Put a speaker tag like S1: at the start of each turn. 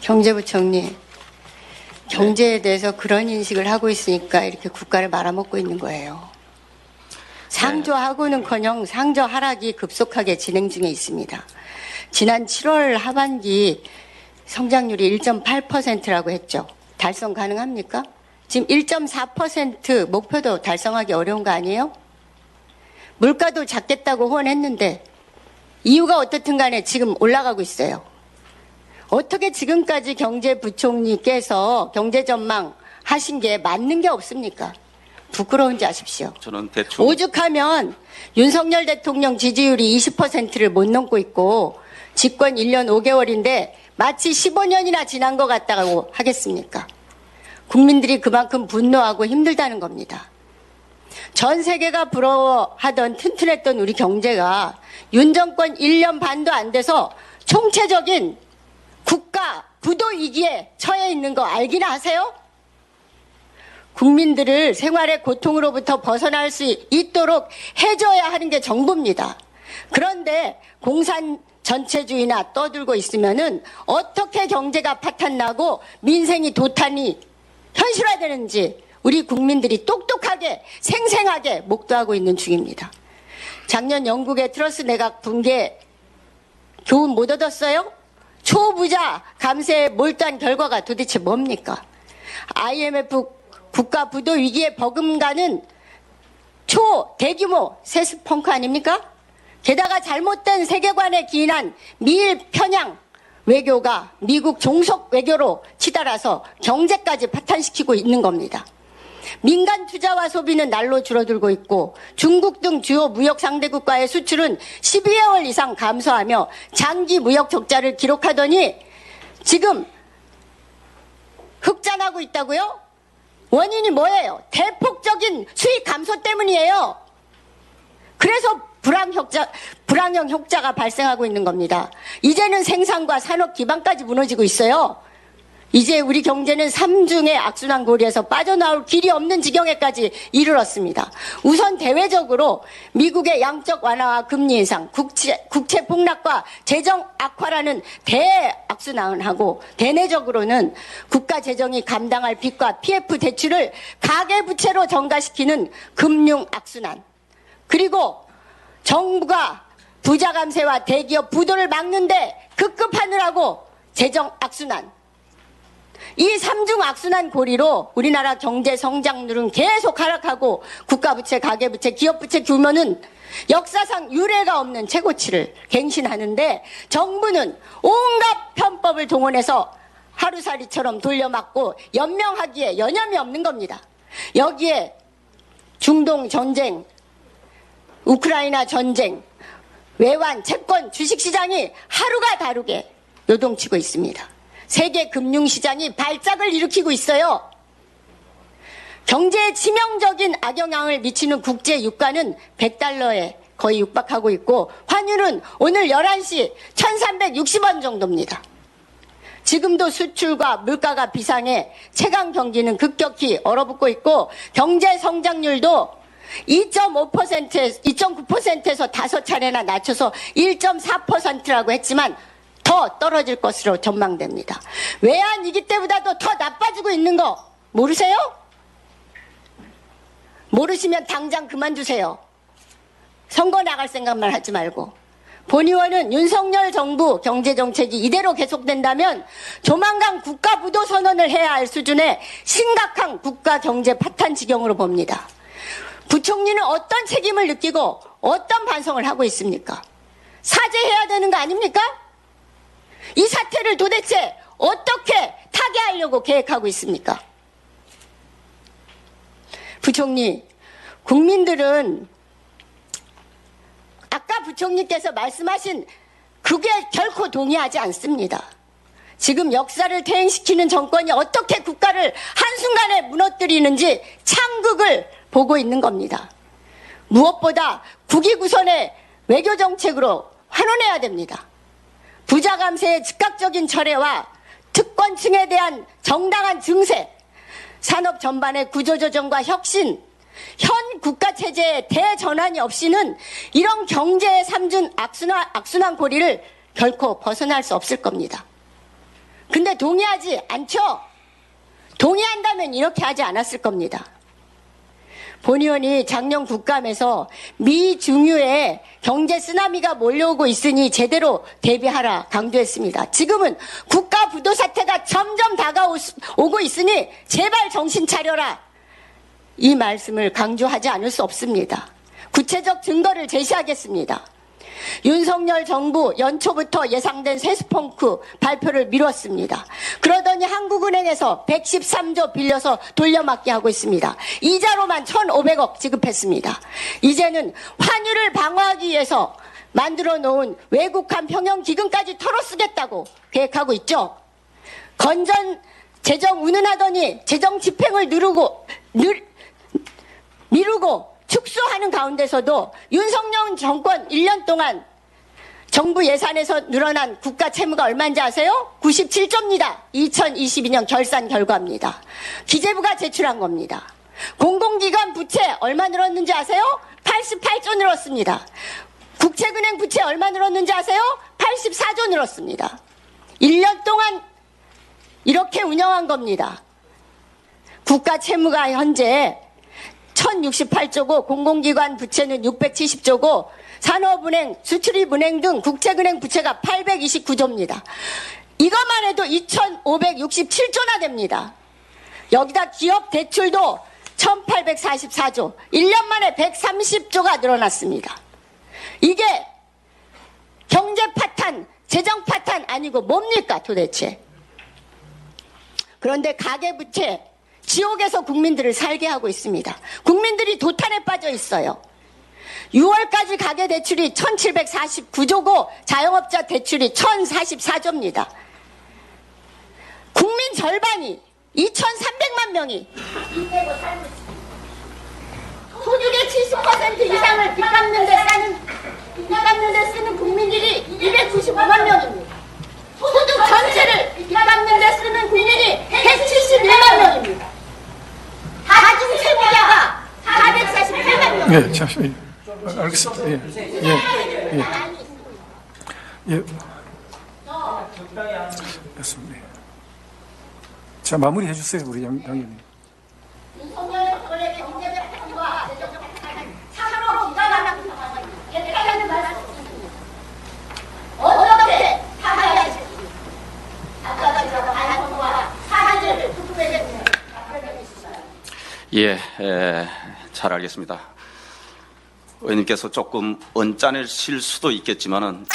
S1: 경제부총리, 경제에 대해서 그런 인식을 하고 있으니까 이렇게 국가를 말아먹고 있는 거예요. 상조하고는커녕 상조 하락이 급속하게 진행 중에 있습니다. 지난 7월 하반기 성장률이 1.8%라고 했죠. 달성 가능합니까? 지금 1.4% 목표도 달성하기 어려운 거 아니에요? 물가도 잡겠다고 후원했는데 이유가 어떻든 간에 지금 올라가고 있어요. 어떻게 지금까지 경제부총리께서 경제 전망 하신 게 맞는 게 없습니까? 부끄러운지 아십시오.
S2: 저는 대충
S1: 오죽하면 윤석열 대통령 지지율이 20%를 못 넘고 있고 집권 1년 5개월인데 마치 15년이나 지난 것 같다고 하겠습니까? 국민들이 그만큼 분노하고 힘들다는 겁니다. 전 세계가 부러워하던 튼튼했던 우리 경제가 윤 정권 1년 반도 안 돼서 총체적인 국가 부도 위기에 처해 있는 거 알기나 하세요? 국민들을 생활의 고통으로부터 벗어날 수 있도록 해줘야 하는 게 정부입니다. 그런데 공산 전체주의나 떠들고 있으면은 어떻게 경제가 파탄나고 민생이 도탄이 현실화되는지 우리 국민들이 똑똑하게 생생하게 목도하고 있는 중입니다. 작년 영국의 트러스 내각 붕괴 교훈 못 얻었어요? 초부자 감세에 몰두한 결과가 도대체 뭡니까? IMF 국가 부도 위기에 버금가는 대규모 세습 펑크 아닙니까? 게다가 잘못된 세계관에 기인한 미일 편향 외교가 미국 종속 외교로 치달아서 경제까지 파탄시키고 있는 겁니다. 민간 투자와 소비는 날로 줄어들고 있고 중국 등 주요 무역 상대국과의 수출은 12개월 이상 감소하며 장기 무역 적자를 기록하더니 지금 흑자나고 있다고요? 원인이 뭐예요? 대폭적인 수익 감소 때문이에요. 그래서 불황형 흑자가 발생하고 있는 겁니다. 이제는 생산과 산업 기반까지 무너지고 있어요. 이제 우리 경제는 삼중의 악순환 고리에서 빠져나올 길이 없는 지경에까지 이르렀습니다. 우선 대외적으로 미국의 양적 완화와 금리 인상, 국채 폭락과 재정 악화라는 대악순환하고 대내적으로는 국가 재정이 감당할 빚과 PF 대출을 가계부채로 전가시키는 금융 악순환. 그리고 정부가 부자 감세와 대기업 부도를 막는데 급급하느라고 재정 악순환. 이 삼중 악순환 고리로 우리나라 경제 성장률은 계속 하락하고 국가부채, 가계부채, 기업부채 규모는 역사상 유례가 없는 최고치를 갱신하는데 정부는 온갖 편법을 동원해서 하루살이처럼 돌려막고 연명하기에 여념이 없는 겁니다. 여기에 중동 전쟁, 우크라이나 전쟁, 외환, 채권, 주식시장이 하루가 다르게 요동치고 있습니다. 세계 금융시장이 발작을 일으키고 있어요. 경제에 치명적인 악영향을 미치는 국제 유가는 100달러에 거의 육박하고 있고 환율은 오늘 11시 1360원 정도입니다. 지금도 수출과 물가가 비상해 최강 경기는 급격히 얼어붙고 있고 경제 성장률도 2.9%에서 5차례나 낮춰서 1.4%라고 했지만 더 떨어질 것으로 전망됩니다. 외환위기 때보다도 더 나빠지고 있는 거 모르세요? 모르시면 당장 그만두세요. 선거 나갈 생각만 하지 말고. 본 의원은 윤석열 정부 경제정책이 이대로 계속된다면 조만간 국가부도 선언을 해야 할 수준의 심각한 국가 경제 파탄 지경으로 봅니다. 부총리는 어떤 책임을 느끼고 어떤 반성을 하고 있습니까? 사죄해야 되는 거 아닙니까? 이 사태를 도대체 어떻게 타개하려고 계획하고 있습니까? 부총리, 국민들은 아까 부총리께서 말씀하신 그게 결코 동의하지 않습니다. 지금 역사를 퇴행시키는 정권이 어떻게 국가를 한순간에 무너뜨리는지 창극을 보고 있는 겁니다. 무엇보다 국위구선의 외교정책으로 환원해야 됩니다. 부자 감세의 즉각적인 철회와 특권층에 대한 정당한 증세, 산업 전반의 구조조정과 혁신, 현 국가체제의 대전환이 없이는 이런 경제의 삼중 악순환 고리를 결코 벗어날 수 없을 겁니다. 근데 동의하지 않죠? 동의한다면 이렇게 하지 않았을 겁니다. 본 의원이 작년 국감에서 미중유의 경제 쓰나미가 몰려오고 있으니 제대로 대비하라 강조했습니다. 지금은 국가 부도 사태가 점점 다가오고 있으니 제발 정신 차려라. 이 말씀을 강조하지 않을 수 없습니다. 구체적 증거를 제시하겠습니다. 윤석열 정부 연초부터 예상된 세스펑크 발표를 미뤘습니다. 그러더니 한국은행에서 113조 빌려서 돌려막기 하고 있습니다. 이자로만 1,500억 지급했습니다. 이제는 환율을 방어하기 위해서 만들어 놓은 외국한 평형기금까지 털어쓰겠다고 계획하고 있죠. 건전 재정 운운하더니 재정 집행을 미루고 축소하는 가운데서도 윤석열 정권 1년 동안 정부 예산에서 늘어난 국가 채무가 얼마인지 아세요? 97조입니다. 2022년 결산 결과입니다. 기재부가 제출한 겁니다. 공공기관 부채 얼마 늘었는지 아세요? 88조 늘었습니다. 국채은행 부채 얼마 늘었는지 아세요? 84조 늘었습니다. 1년 동안 이렇게 운영한 겁니다. 국가 채무가 현재 1068조고 공공기관 부채는 670조고 산업은행, 수출입은행 등 국책은행 부채가 829조입니다. 이것만 해도 2567조나 됩니다. 여기다 기업 대출도 1844조, 1년 만에 130조가 늘어났습니다. 이게 경제 파탄, 재정 파탄 아니고 뭡니까 도대체? 그런데 가계부채, 지옥에서 국민들을 살게 하고 있습니다. 국민들이 도탄에 빠져 있어요. 6월까지 가계대출이 1749조고 자영업자 대출이 1044조입니다. 국민 절반이 2300만 명이 빚 내고 살고 있습니다. 소득의 70% 이상을 빚 갚는 데 쓰는 국민들이 295만 명입니다. 소득 전체를 빚 갚는 데 쓰는 국민이 171만 명입니다. 가중 채무자가 448만 명.
S2: 예, 잠시만요. 알겠습니다. 예. 맞습니다. 자, 마무리해 주세요, 우리 양 의원님.
S1: 윤석열 정권의 경제적 파탄과 재정적 파탄은 참으로 기가 막힌 상황입니다. 예측하는 말씀 없습니다. 어떻게 타파해야 할지 아까 저 반성과 사죄를 투표에 답변해 주시나요?
S3: 예, 잘 알겠습니다. 의원님께서 조금 언짢으실 수도 있겠지만은